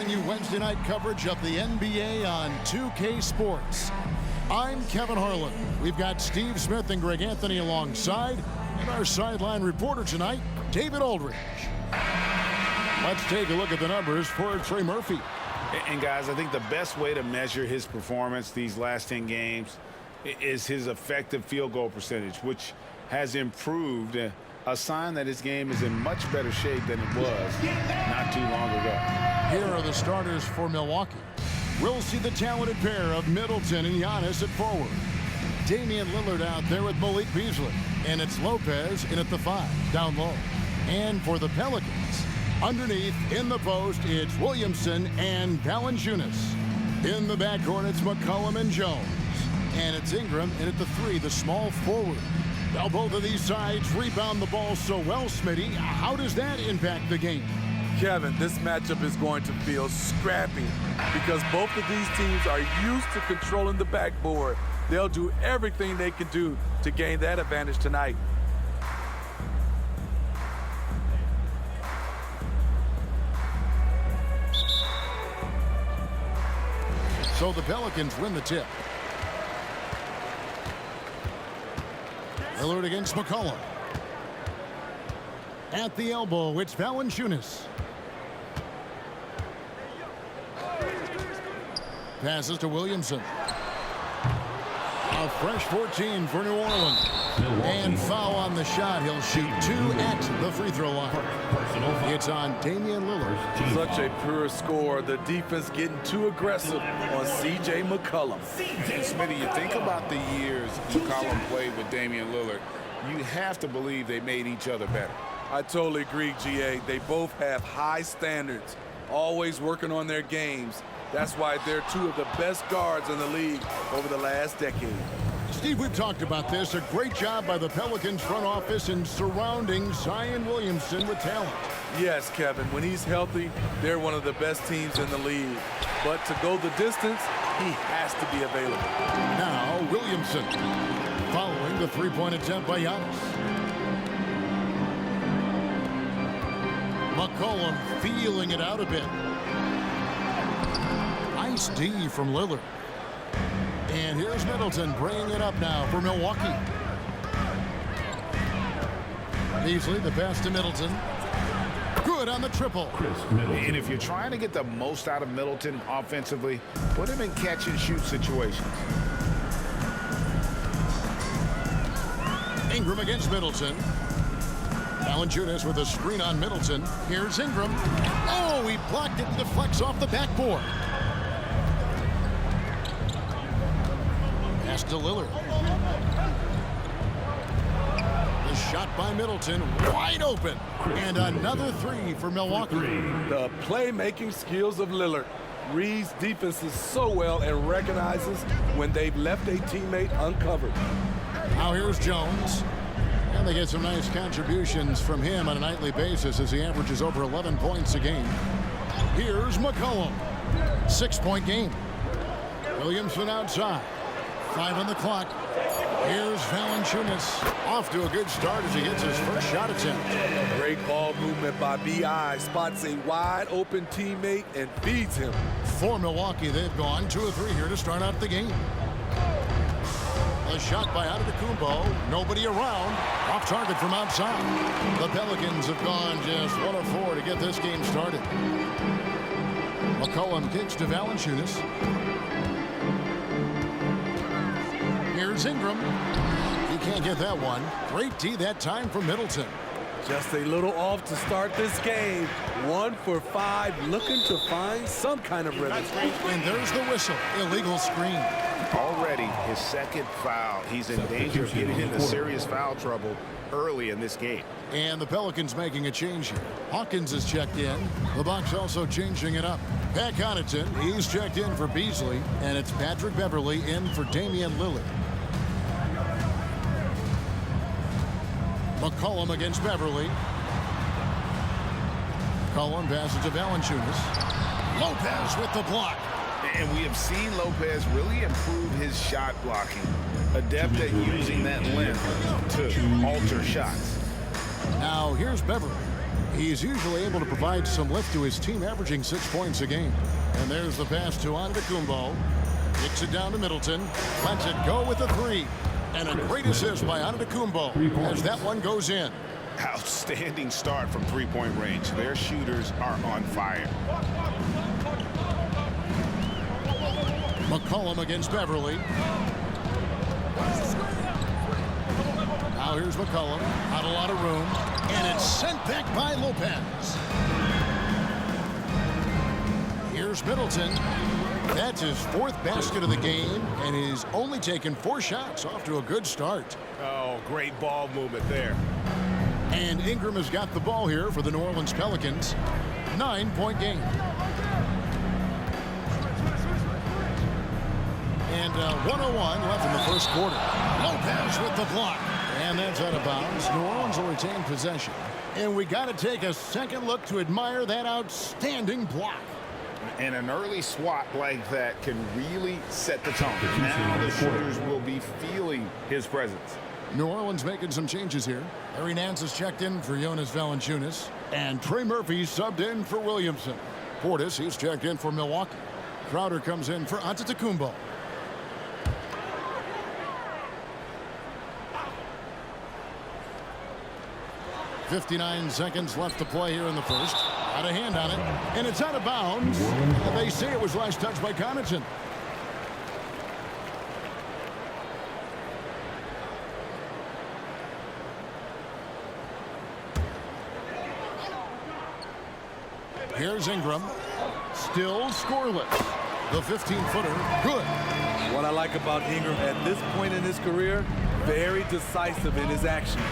bring you Wednesday night coverage of the NBA on 2K Sports. I'm Kevin Harlan. We've got Steve Smith and Greg Anthony alongside, and our sideline reporter tonight, David Aldridge. Let's take a look at the numbers for Trey Murphy. And guys, I think the best way to measure his performance these last 10 games is his effective field goal percentage, which has improved, a sign that his game is in much better shape than it was not too long ago. Here are the starters for Milwaukee. We'll see the talented pair of Middleton and Giannis at forward. Damian Lillard out there with Malik Beasley. And it's Lopez in at the 5, down low. And for the Pelicans, underneath in the post, it's Williamson and Valanciunas. In the backcourt, it's McCollum and Jones. And it's Ingram in at the 3, the small forward. Now both of these sides rebound the ball so well, Smitty. How does that impact the game? Kevin, this matchup is going to feel scrappy because both of these teams are used to controlling the backboard. They'll do everything they can do to gain that advantage tonight. So the Pelicans win the tip. Lillard against McCollum. At the elbow, it's Valanciunas. Passes to Williamson. A fresh 14 for New Orleans. And foul on the shot. He'll shoot 2 at the free throw line. It's on Damian Lillard. Such a pure score. The defense getting too aggressive on C.J. McCollum. And Smitty, you think about the years McCollum played with Damian Lillard, you have to believe they made each other better. I totally agree, G.A. They both have high standards, always working on their games. That's why they're two of the best guards in the league over the last decade. Steve, we've talked about this. A great job by the Pelicans front office in surrounding Zion Williamson with talent. Yes, Kevin. When he's healthy, they're one of the best teams in the league. But to go the distance, he has to be available. Now, Williamson following the three-point attempt by Giannis. McCollum feeling it out a bit. Nice D from Lillard. And here's Middleton bringing it up now for Milwaukee. Beasley, the pass to Middleton. Good on the triple. And if you're trying to get the most out of Middleton offensively, put him in catch-and-shoot situations. Ingram against Middleton. Valanciunas with a screen on Middleton. Here's Ingram. Oh, he blocked it and deflects off the backboard. Pass to Lillard. The shot by Middleton, wide open. And another 3 for Milwaukee. The playmaking skills of Lillard. Reads defenses so well and recognizes when they've left a teammate uncovered. Now here's Jones. And they get some nice contributions from him on a nightly basis as he averages over 11 points a game. Here's McCollum. 6-point game. Williamson outside. 5 on the clock. Here's Valanciunas. Off to a good start as he gets his first shot attempt. Great ball movement by B.I. Spots a wide open teammate and feeds him. For Milwaukee, they've gone 2 of 3 here to start out the game. A shot by Antetokounmpo. Nobody around. Off target from outside. The Pelicans have gone just 1 of 4 to get this game started. McCollum kicks to Valanciunas. Here's Ingram. He can't get that one. Great D that time from Middleton. Just a little off to start this game. 1 for 5, looking to find some kind of rhythm. And there's the whistle. Illegal screen. Already his second foul. He's in danger of getting into serious foul trouble early in this game. And the Pelicans making a change here. Hawkins is checked in. The Bucks also changing it up. Pat Connaughton, he's checked in for Beasley. And it's Patrick Beverley in for Damian Lillard. McCollum against Beverley. McCollum passes to Valanciunas. Lopez with the block. And we have seen Lopez really improve his shot blocking. Adept at using that length to alter shots. Now here's Beverley. He's usually able to provide some lift to his team, averaging 6 points a game. And there's the pass to Antetokounmpo. Kicks it down to Middleton. Lets it go with a three. And a great assist by Antetokounmpo as that one goes in. Outstanding start from three-point range. Their shooters are on fire. McCollum against Beverly. Now here's McCollum. Not a lot of room. And it's sent back by Lopez. Here's Middleton. That's his 4th basket of the game, and he's only taken 4 shots. Off to a good start. Oh, great ball movement there. And Ingram has got the ball here for the New Orleans Pelicans. 9-point game. And 1:01 left in the first quarter. Lopez with the block. And that's out of bounds. New Orleans will retain possession. And we got to take a second look to admire that outstanding block. And an early swat like that can really set the tone. Now the shooters will be feeling his presence. New Orleans making some changes here. Larry Nance has checked in for Jonas Valanciunas. And Trey Murphy subbed in for Williamson. Portis, he's checked in for Milwaukee. Crowder comes in for Antetokounmpo. .59 seconds left to play here in the first. Got a hand on it, and it's out of bounds. They say it was last touched by Connaughton. Here's Ingram. Still scoreless. The 15-footer, good. What I like about Ingram at this point in his career, very decisive in his actions.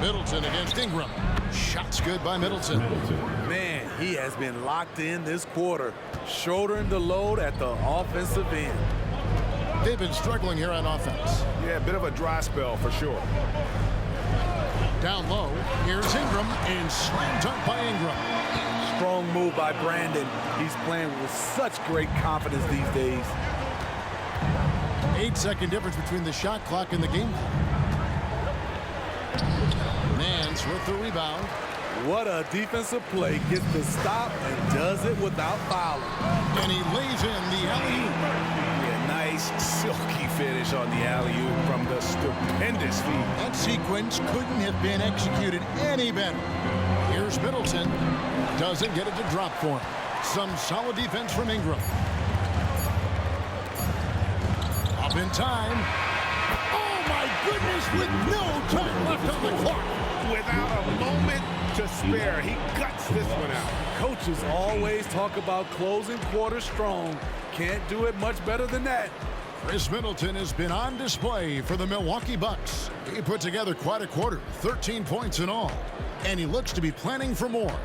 Middleton against Ingram. Shots good by Middleton. Man, he has been locked in this quarter, shouldering the load at the offensive end. They've been struggling here on offense. Yeah, a bit of a dry spell for sure. Down low, here's Ingram, and slam dunk by Ingram. Strong move by Brandon. He's playing with such great confidence these days. 8-second difference between the shot clock and the game clock. Nance with the rebound. What a defensive play. Gets the stop and does it without fouling. And he lays in the alley-oop. Yeah, nice silky finish on the alley-oop from the stupendous feed. That sequence couldn't have been executed any better. Here's Middleton. Doesn't get it to drop for him. Some solid defense from Ingram. Up in time. Oh my goodness, with no time left on the clock. Without a moment to spare, he guts this one out. Coaches always talk about closing quarters strong. Can't do it much better than that. Chris Middleton has been on display for the Milwaukee Bucks. He put together quite a quarter, 13 points in all, and he looks to be planning for more.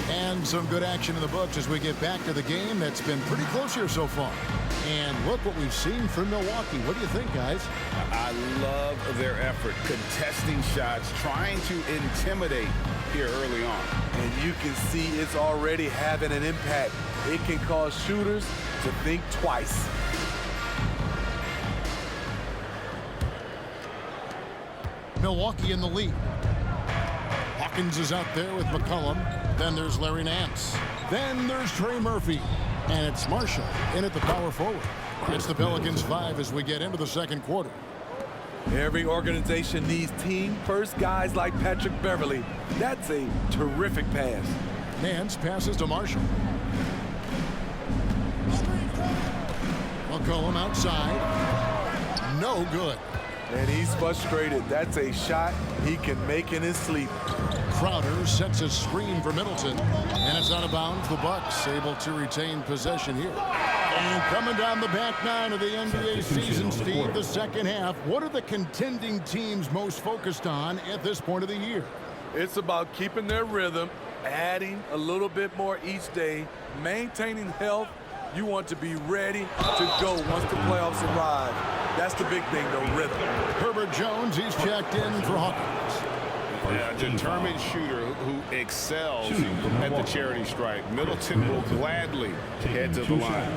And some good action in the books as we get back to the game that's been pretty close here so far. And look what we've seen from Milwaukee. What do you think, guys? I love their effort, contesting shots, trying to intimidate here early on. And you can see it's already having an impact. It can cause shooters to think twice. Milwaukee in the lead. Hawkins is out there with McCollum. Then there's Larry Nance. Then there's Trey Murphy. And it's Marshall in at the power forward. It's the Pelicans 5 as we get into the second quarter. Every organization needs team-first guys like Patrick Beverly. That's a terrific pass. Nance passes to Marshall. McCollum outside. No good. And he's frustrated. That's a shot he can make in his sleep. Crowder sets a screen for Middleton. And it's out of bounds. The Bucks able to retain possession here. And coming down the back nine of the NBA season, Steve, the second half, what are the contending teams most focused on at this point of the year? It's about keeping their rhythm, adding a little bit more each day, maintaining health. You want to be ready to go once the playoffs arrive. That's the big thing, the rhythm. Herbert Jones, he's checked in for Hawkins. A determined shooter who excels at the charity stripe. Middleton will gladly head to the line.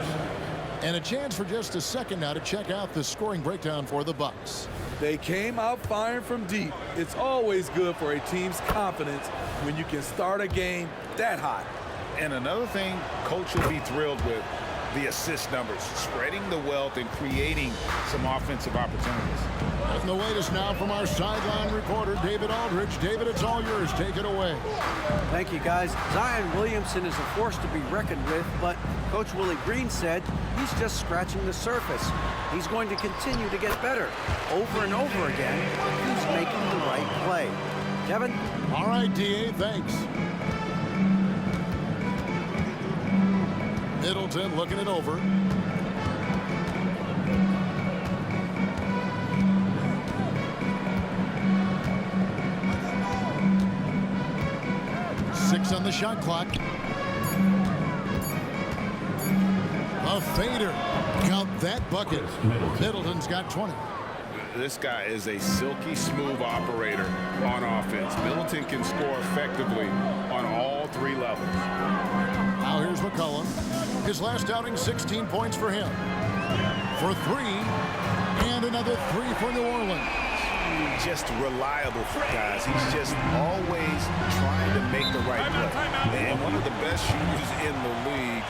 And a chance for just a second now to check out the scoring breakdown for the Bucks. They came out firing from deep. It's always good for a team's confidence when you can start a game that hot. And another thing Coach will be thrilled with, the assist numbers, spreading the wealth and creating some offensive opportunities. And the latest now from our sideline reporter, David Aldridge. David, it's all yours. Take it away. Thank you, guys. Zion Williamson is a force to be reckoned with, but Coach Willie Green said he's just scratching the surface. He's going to continue to get better. Over and over again, he's making the right play. Kevin? All right, D.A., thanks. Middleton looking it over. Six on the shot clock. A fader. Count that bucket. Middleton's got 20. This guy is a silky smooth operator on offense. Middleton can score effectively on all three levels. Now here's McCollum. His last outing, 16 points for him. For three, and another three for New Orleans. Just reliable, guys. He's just always trying to make the right play. And one of the best shooters in the league.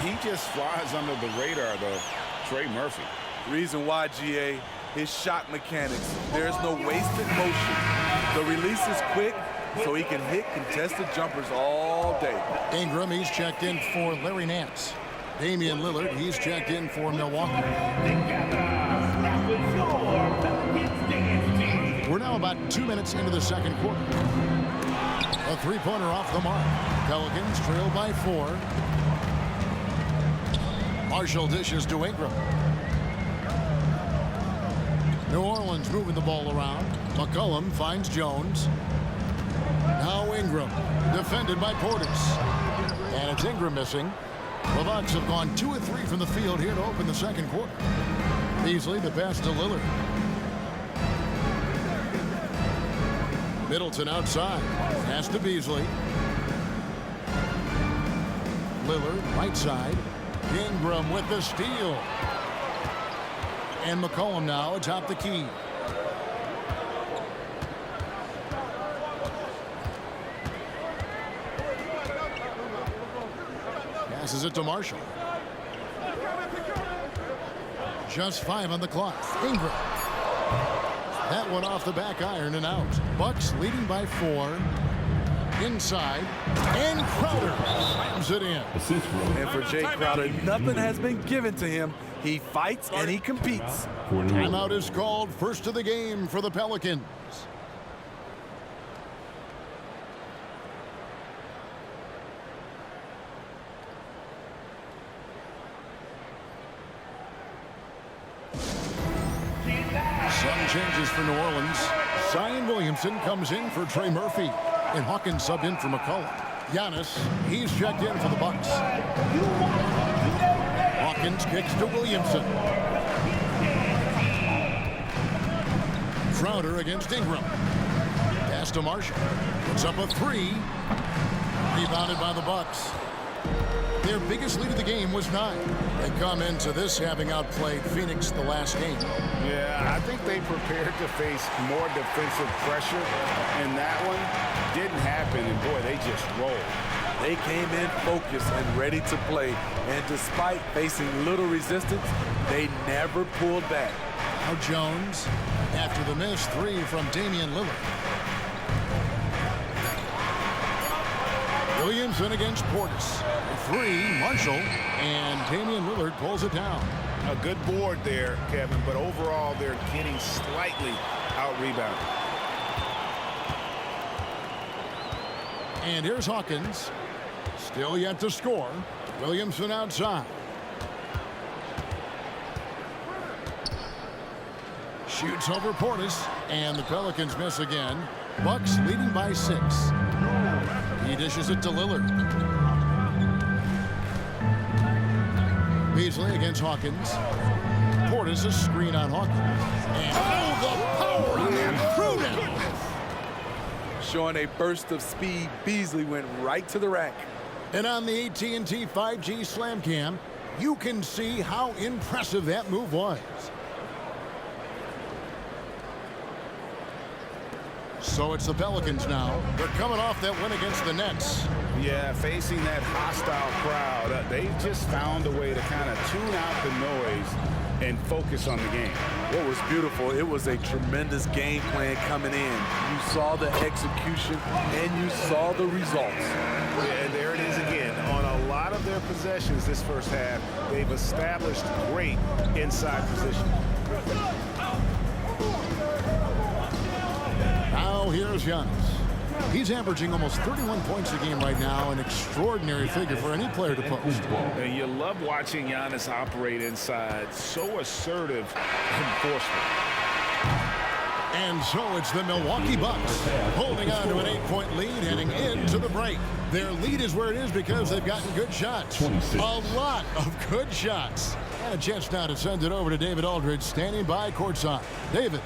He just flies under the radar, though. Trey Murphy. Reason why, GA, his shot mechanics. There's no wasted motion. The release is quick, so he can hit contested jumpers all day. Ingram, he's checked in for Larry Nance. Damian Lillard, he's checked in for Milwaukee. We're now about 2 minutes into the second quarter. A three-pointer off the mark. Pelicans trail by 4. Marshall dishes to Ingram. New Orleans moving the ball around. McCollum finds Jones. Now Ingram, defended by Portis. And it's Ingram missing. The Bucks have gone 2 of 3 from the field here to open the second quarter. Beasley, the pass to Lillard. Middleton outside. Pass to Beasley. Lillard, right side. Ingram with the steal. And McCollum now atop the key. Passes it to Marshall. Just 5 on the clock. Ingram. That one off the back iron and out. Bucks leading by 4. Inside. And Crowder slams it in. And for Jay Crowder, nothing has been given to him. He fights and he competes. Timeout is called. First of the game for the Pelicans. Some changes for New Orleans. Zion Williamson comes in for Trey Murphy. And Hawkins subbed in for McCollum. Giannis, he's checked in for the Bucks. Hawkins kicks to Williamson. Crowder against Ingram. Pass to Marshall. Puts up a 3. Rebounded by the Bucks. Their biggest lead of the game was 9. They come into this having outplayed Phoenix the last game. Yeah, I think they prepared to face more defensive pressure, and that one didn't happen, and boy, they just rolled. They came in focused and ready to play, and despite facing little resistance, they never pulled back. Now Jones, after the missed 3 from Damian Lillard. Williamson against Portis. 3, Marshall, and Damian Lillard pulls it down. A good board there, Kevin, but overall they're getting slightly out-rebounded. And here's Hawkins. Still yet to score. Williamson outside. Shoots over Portis, and the Pelicans miss again. Bucks leading by 6. He dishes it to Lillard. Beasley against Hawkins. Portis a screen on Hawkins. And the power on that throw-down. Showing a burst of speed, Beasley went right to the rack. And on the AT&T 5G Slam Cam, you can see how impressive that move was. So it's the Pelicans now. They're coming off that win against the Nets. Yeah, facing that hostile crowd, they've just found a way to kind of tune out the noise and focus on the game. What was beautiful, it was a tremendous game plan coming in. You saw the execution and you saw the results. Yeah, and there it is again. On a lot of their possessions this first half, they've established great inside position. Now here's Giannis. He's averaging almost 31 points a game right now, an extraordinary figure for any player to post. And you love watching Giannis operate inside. So assertive enforcement. And so it's the Milwaukee Bucks holding on to an 8-point lead heading into the break. Their lead is where it is because they've gotten good shots. 26. A lot of good shots. And a chance now to send it over to David Aldridge standing by courtside. David.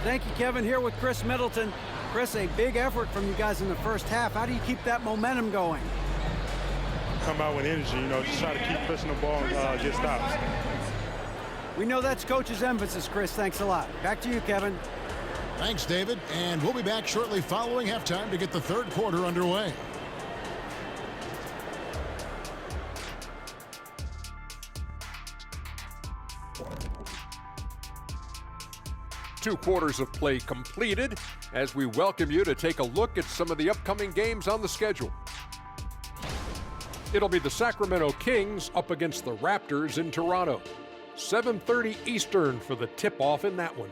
Thank you, Kevin. Here with Chris Middleton. Chris, a big effort from you guys in the first half. How do you keep that momentum going? Come out with energy, just try to keep pushing the ball and get stops. We know that's coach's emphasis, Chris. Thanks a lot. Back to you, Kevin. Thanks, David. And we'll be back shortly following halftime to get the third quarter underway. Two quarters of play completed as we welcome you to take a look at some of the upcoming games on the schedule. It'll be the Sacramento Kings up against the Raptors in Toronto. 7:30 Eastern for the tip-off in that one.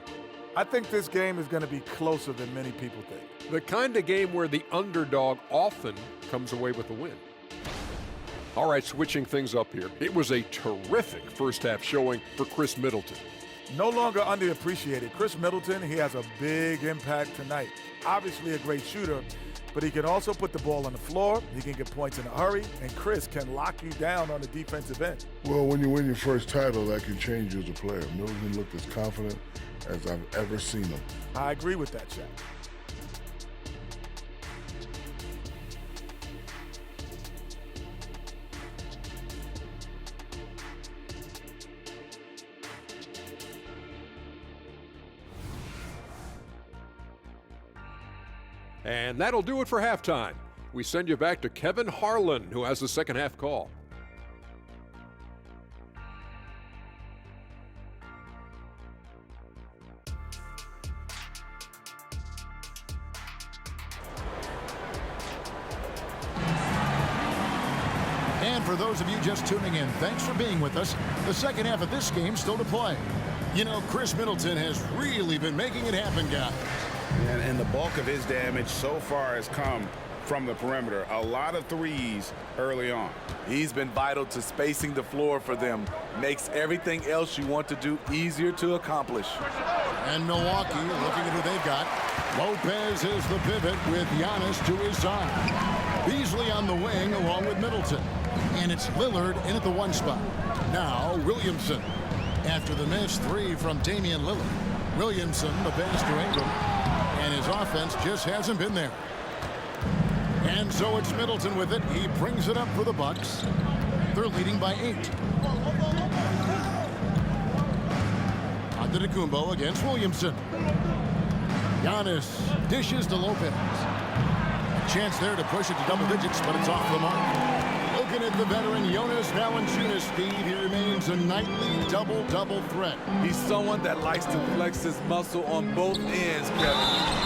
I think this game is going to be closer than many people think. The kind of game where the underdog often comes away with a win. All right, switching things up here. It was a terrific first-half showing for Chris Middleton. No longer underappreciated. Chris Middleton, he has a big impact tonight. Obviously a great shooter, but he can also put the ball on the floor. He can get points in a hurry, and Chris can lock you down on the defensive end. Well, when you win your first title, that can change you as a player. Middleton looked as confident as I've ever seen him. I agree with that, Shaq. And that'll do it for halftime. We send you back to Kevin Harlan, who has the second half call. And for those of you just tuning in, thanks for being with us. The second half of this game still to play. You know, Chris Middleton has really been making it happen, guys. And the bulk of his damage so far has come from the perimeter. A lot of threes early on. He's been vital to spacing the floor for them. Makes everything else you want to do easier to accomplish. And Milwaukee looking at who they've got. Lopez is the pivot with Giannis to his side. Beasley on the wing along with Middleton. And it's Lillard in at the one spot. Now Williamson. After the missed three from Damian Lillard. Williamson, the pass to Ingram. And his offense just hasn't been there. And so it's Middleton with it. He brings it up for the Bucks. They're leading by 8. Antetokounmpo against Williamson. Giannis dishes to Lopez. A chance there to push it to double digits, but it's off the mark. Looking at the veteran Jonas Valanciunas' speed, he remains a nightly double-double threat. He's someone that likes to flex his muscle on both ends, Kevin.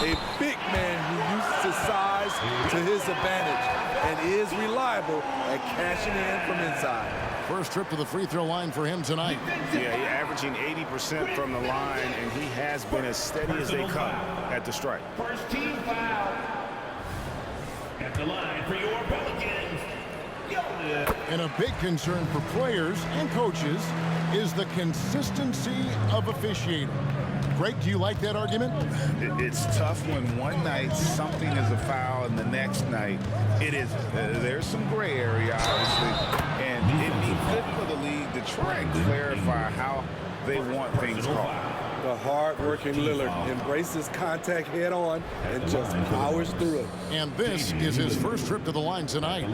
A big man who uses his size to his advantage and is reliable at cashing in from inside. First trip to the free throw line for him tonight. Yeah, he's averaging 80% from the line, and he has been as steady as they come at the strike. First team foul at the line for your Pelicans. And a big concern for players and coaches is the consistency of officiating. Greg, do you like that argument? It's tough when one night something is a foul and the next night it isn't. There's some gray area, obviously, and it'd be good for the league to try and clarify how they want things called. The hard-working Lillard embraces contact head-on and just powers through it. And this is his first trip to the line tonight.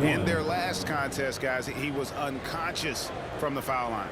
In their last contest, guys, he was unconscious from the foul line.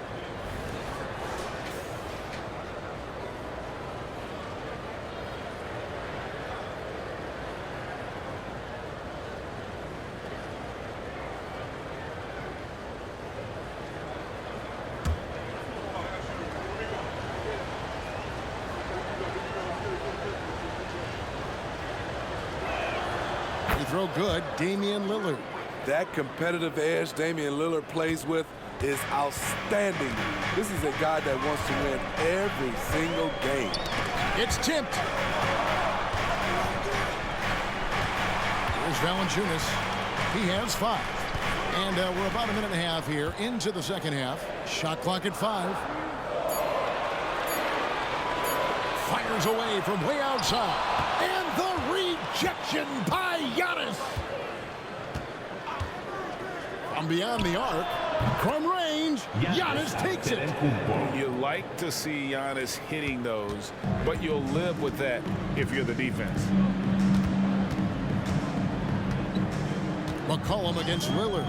Throw good, Damian Lillard. That competitive edge Damian Lillard plays with is outstanding. This is a guy that wants to win every single game. It's tipped. Here's Valanciunas. He has 5. And we're about a minute and a half here into the second half. Shot clock at 5. Fires away from way outside. And the rejection by Giannis. From beyond the arc, from range, Giannis takes it. You like to see Giannis hitting those, but you'll live with that if you're the defense. McCollum against Lillard.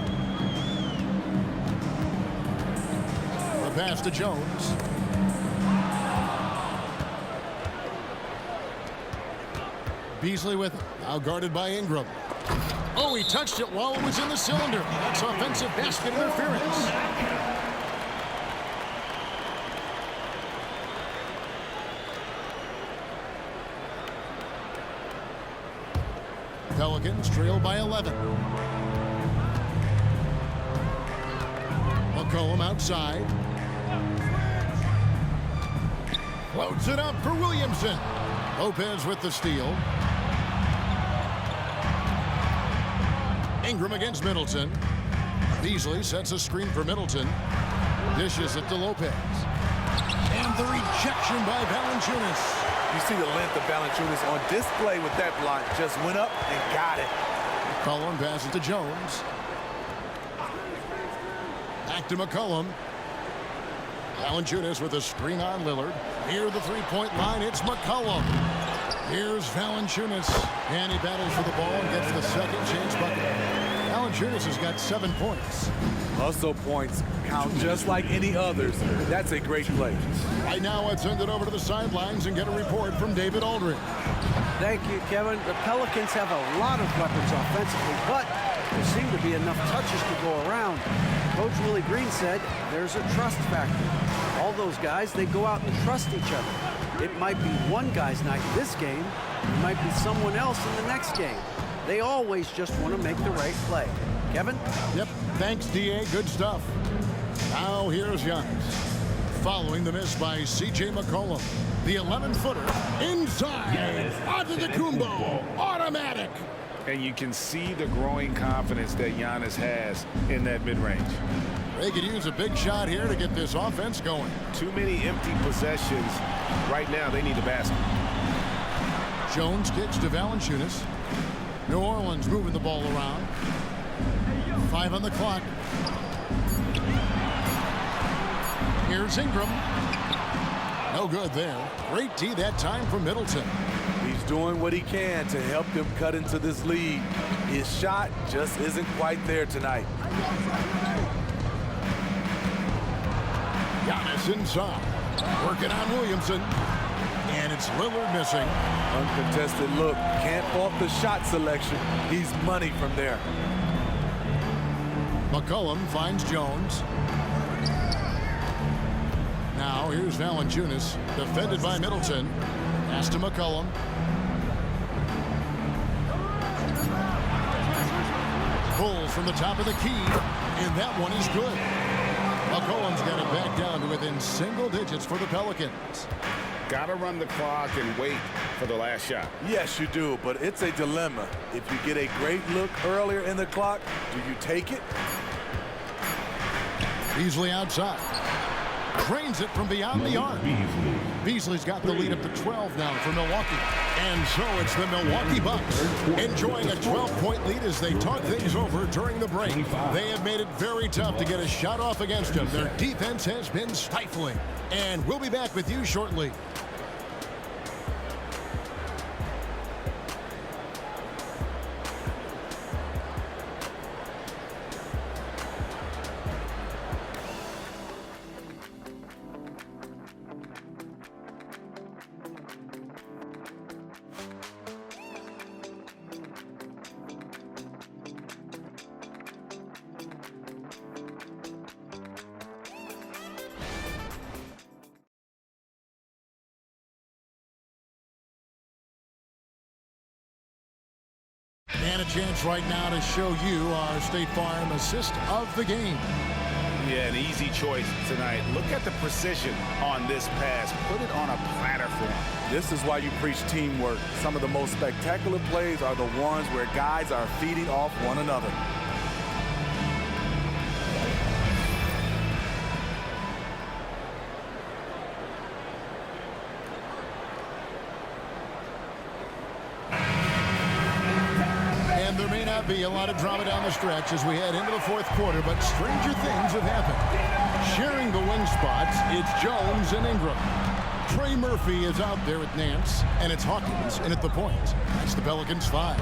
The pass to Jones. Beasley with it, now guarded by Ingram. Oh, he touched it while it was in the cylinder. That's offensive basket interference. Pelicans trail by 11. McCollum outside. Floats it up for Williamson. Lopez with the steal. Ingram against Middleton. Beasley sets a screen for Middleton. Dishes it to Lopez. And the rejection by Valanciunas. You see the length of Valanciunas on display with that block. Just went up and got it. McCollum passes to Jones. Back to McCollum. Valanciunas with a screen on Lillard. Near the three-point line, it's McCollum. Here's Valanciunas. And he battles for the ball and gets the second chance bucket. Valanciunas has got 7 points. Hustle points count just like any others. That's a great play. Right now, let's send it over to the sidelines and get a report from David Aldridge. Thank you, Kevin. The Pelicans have a lot of weapons offensively, but there seem to be enough touches to go around. Coach Willie Green said there's a trust factor. All those guys, they go out and trust each other. It might be one guy's night this game. It might be someone else in the next game. They always just want to make the right play. Kevin? Yep. Thanks, D.A. Good stuff. Now here's Giannis. Following the miss by C.J. McCollum. The 11-footer inside. Antetokounmpo. Automatic. And you can see the growing confidence that Giannis has in that mid-range. They could use a big shot here to get this offense going. Too many empty possessions. Right now, they need a basket. Jones kicks to Valanciunas. New Orleans moving the ball around. 5 on the clock. Here's Ingram. No good there. Great D that time from Middleton. He's doing what he can to help them cut into this lead. His shot just isn't quite there tonight. Giannis inside. Working on Williamson. And it's Lillard missing. Uncontested look. Can't fault the shot selection. He's money from there. McCollum finds Jones. Now here's Valanciunas. Defended by Middleton. Pass to McCollum. Pulls from the top of the key. And that one is good. McCollum's got it back down to within single digits for the Pelicans. Got to run the clock and wait for the last shot. Yes, you do, but it's a dilemma. If you get a great look earlier in the clock, do you take it? Beasley outside. Cranes it from beyond the arc. Beasley's got the lead up to 12 now for Milwaukee. And so it's the Milwaukee Bucks enjoying a 12-point lead as they talk things over during the break. They have made it very tough to get a shot off against them. Their defense has been stifling. And we'll be back with you shortly. And a chance right now to show you our State Farm assist of the game. Yeah, an easy choice tonight. Look at the precision on this pass. Put it on a platter for him. This is why you preach teamwork. Some of the most spectacular plays are the ones where guys are feeding off one another. Be a lot of drama down the stretch as we head into the fourth quarter, but stranger things have happened. Sharing the wing spots, it's Jones and Ingram. Trey Murphy is out there at Nance, and it's Hawkins in at the point. That's the Pelicans 5.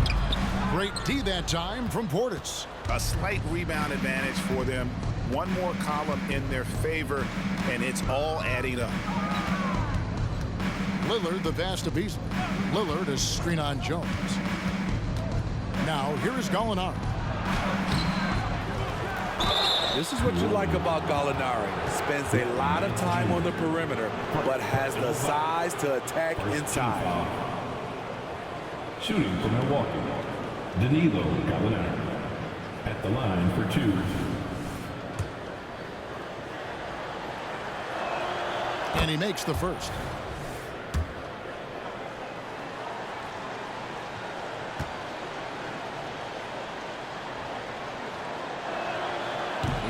Great D that time from Portis. A slight rebound advantage for them. One more column in their favor, and it's all adding up. Lillard, the pass to Beasley. Lillard is screen on Jones. Now, here is Gallinari. This is what you like about Gallinari. Spends a lot of time on the perimeter, but has the size to attack inside. Shooting for Milwaukee, Danilo Gallinari at the line for 2. And he makes the first.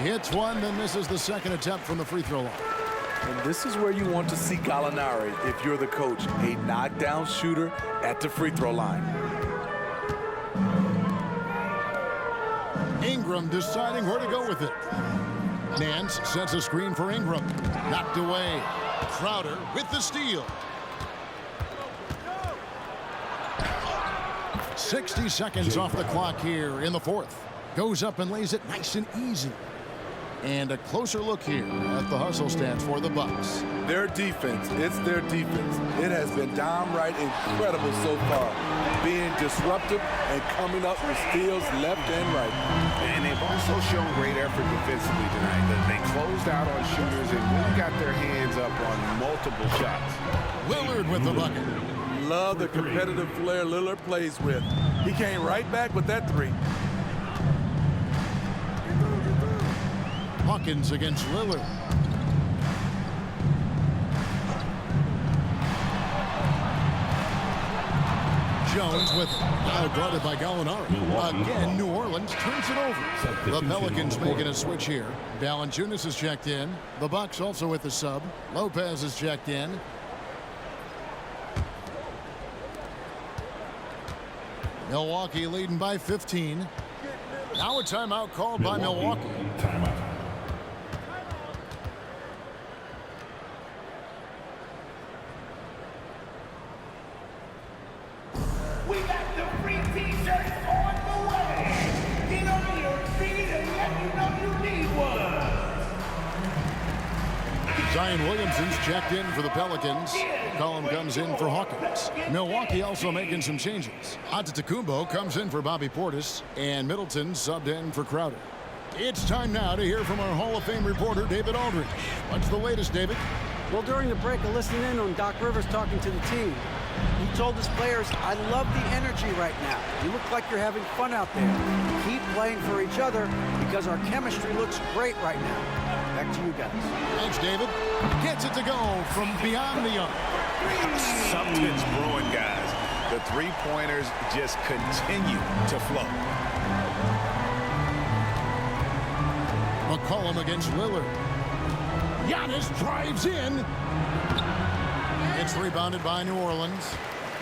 He hits one, then misses the second attempt from the free throw line. And this is where you want to see Gallinari if you're the coach. A knockdown shooter at the free throw line. Ingram deciding where to go with it. Nance sets a screen for Ingram. Knocked away. Crowder with the steal. 60 seconds off the clock here in the fourth. Goes up and lays it nice and easy. And a closer look here at the hustle stats for the Bucks. Their defense, it's their defense. It has been downright incredible so far. Being disruptive and coming up with steals left and right. And they've also shown great effort defensively tonight. They closed out on shooters and really got their hands up on multiple shots. Lillard with the bucket. Love the competitive flair Lillard plays with. He came right back with that three. Hawkins against Lillard. Jones with it. Now guarded by Gallinari. Again, New Orleans turns it over. The Pelicans making a switch here. Valanciunas is checked in. The Bucks also with the sub. Lopez is checked in. Milwaukee leading by 15. Now a timeout called by Milwaukee. Timeout. We got the free t-shirts on the way. Get on your feet and let me know you need one. Zion Williamson's checked in for the Pelicans. Colin comes in for Hawkins. Milwaukee also making some changes. Antetokounmpo comes in for Bobby Portis, and Middleton subbed in for Crowder. It's time now to hear from our Hall of Fame reporter, David Aldridge. What's the latest, David? Well, during the break, I listened in on Doc Rivers talking to the team. He told his players, I love the energy right now. You look like you're having fun out there. Keep playing for each other because our chemistry looks great right now. Back to you guys. Thanks, David. Gets it to go from beyond the arc. Something's brewing, guys. The three-pointers just continue to flow. McCollum against Lillard. Giannis drives in. It's rebounded by New Orleans.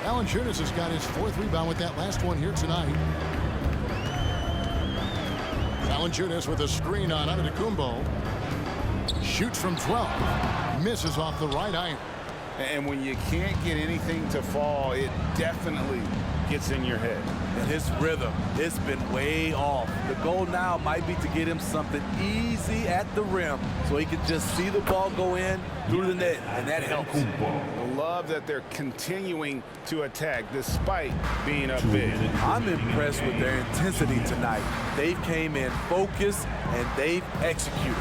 Valanciunas has got his 4th rebound with that last one here tonight. Valanciunas with a screen on Antetokounmpo. Shoots from 12. Misses off the right iron. And when you can't get anything to fall, it definitely gets in your head. And his rhythm, it's been way off. The goal now might be to get him something easy at the rim so he can just see the ball go in through the net, and that helps. Love that they're continuing to attack despite being up big. I'm impressed with their intensity tonight. They came in focused, and they've executed.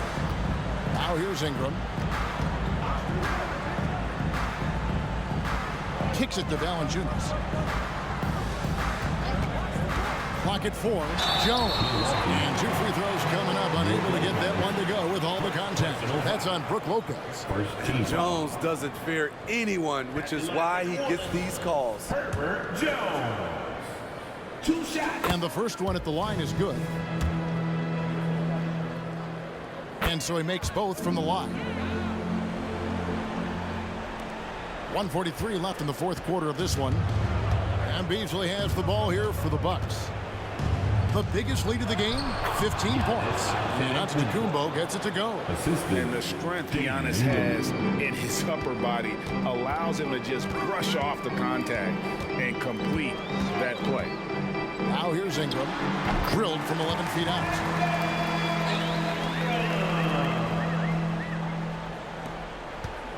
Now here's Ingram. Kicks it to Valanciunas. Clock at 4. Jones. And 2 free throws coming up. Unable to get that one to go with all the contact. That's on Brook Lopez. Jones doesn't fear anyone, which is why he gets these calls. Jones. 2 shots. And the first one at the line is good. And so he makes both from the line. 1:43 left in the 4th quarter of this one. And Beasley has the ball here for the Bucks. The biggest lead of the game, 15 points. And Antetokounmpo gets it to go. And the strength Giannis has in his upper body allows him to just brush off the contact and complete that play. Now here's Ingram. Drilled from 11 feet out.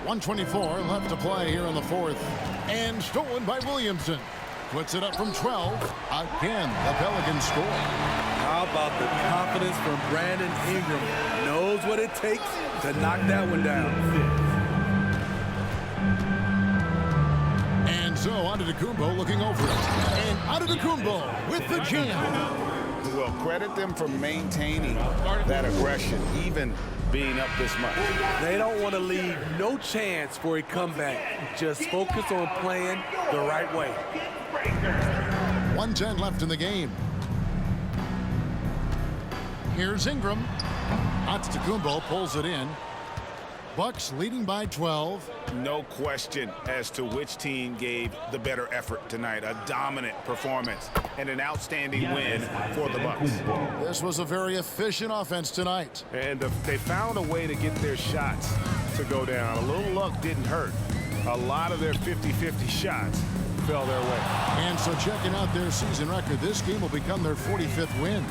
1:24 left to play here in the 4th. And stolen by Williamson. Puts it up from 12. Again, the Pelicans score. How about the confidence from Brandon Ingram? Knows what it takes to knock that one down. And so Antetokounmpo looking over it. And Antetokounmpo with the jam. Well, credit them for maintaining that aggression, even being up this much. They don't want to leave no chance for a comeback. Just focus on playing the right way. 1:10 left in the game. Here's Ingram. Antetokounmpo pulls it in. Bucks leading by 12. No question as to which team gave the better effort tonight. A dominant performance and an outstanding win for the Bucks. This was a very efficient offense tonight. And they found a way to get their shots to go down. A little luck didn't hurt. A lot of their 50-50 shots fell their way. And so checking out their season record, this game will become their 45th win.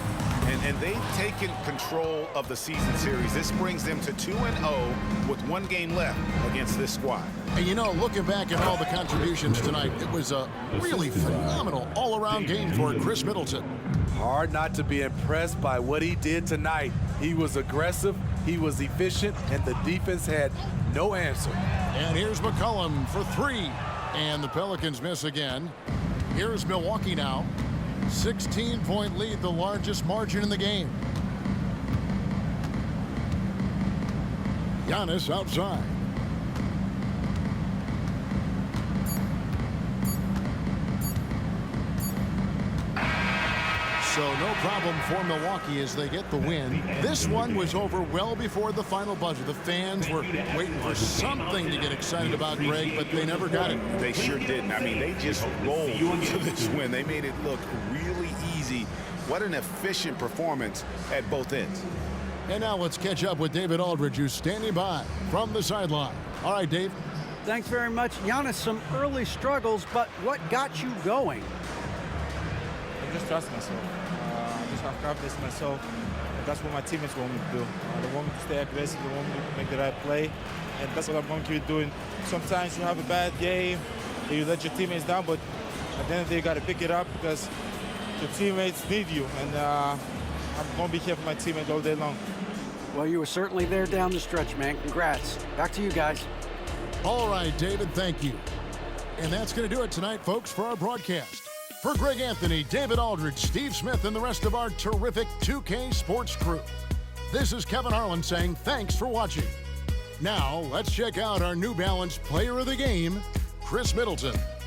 And they've taken control of the season series. This brings them to 2-0 with 1 game left against this squad. And you know, looking back at all the contributions tonight, it was a really phenomenal all-around game for Chris Middleton. Hard not to be impressed by what he did tonight. He was aggressive, he was efficient, and the defense had no answer. And here's McCollum for 3. And the Pelicans miss again. Here's Milwaukee now. 16-point lead, the largest margin in the game. Giannis outside. So no problem for Milwaukee as they get the win. This one was over well before the final buzzer. The fans were waiting for something to get excited about, Greg, but they never got it. They sure didn't. I mean, they just rolled to this win. They made it look really easy. What an efficient performance at both ends. And now let's catch up with David Aldridge, who's standing by from the sideline. All right, Dave. Thanks very much. Giannis, some early struggles, but what got you going? I just trust myself. I just have confidence in myself. And that's what my teammates want me to do. They want me to stay aggressive. They want me to make the right play. And that's what I'm going to keep doing. Sometimes you have a bad game, you let your teammates down, but at the end of the day, you got to pick it up because your teammates need you. And I'm going to be here for my teammates all day long. Well, you were certainly there down the stretch, man. Congrats. Back to you guys. All right, David, thank you. And that's going to do it tonight, folks, for our broadcast. For Greg Anthony, David Aldridge, Steve Smith, and the rest of our terrific 2K Sports crew, this is Kevin Harlan saying thanks for watching. Now, let's check out our New Balance Player of the Game, Chris Middleton.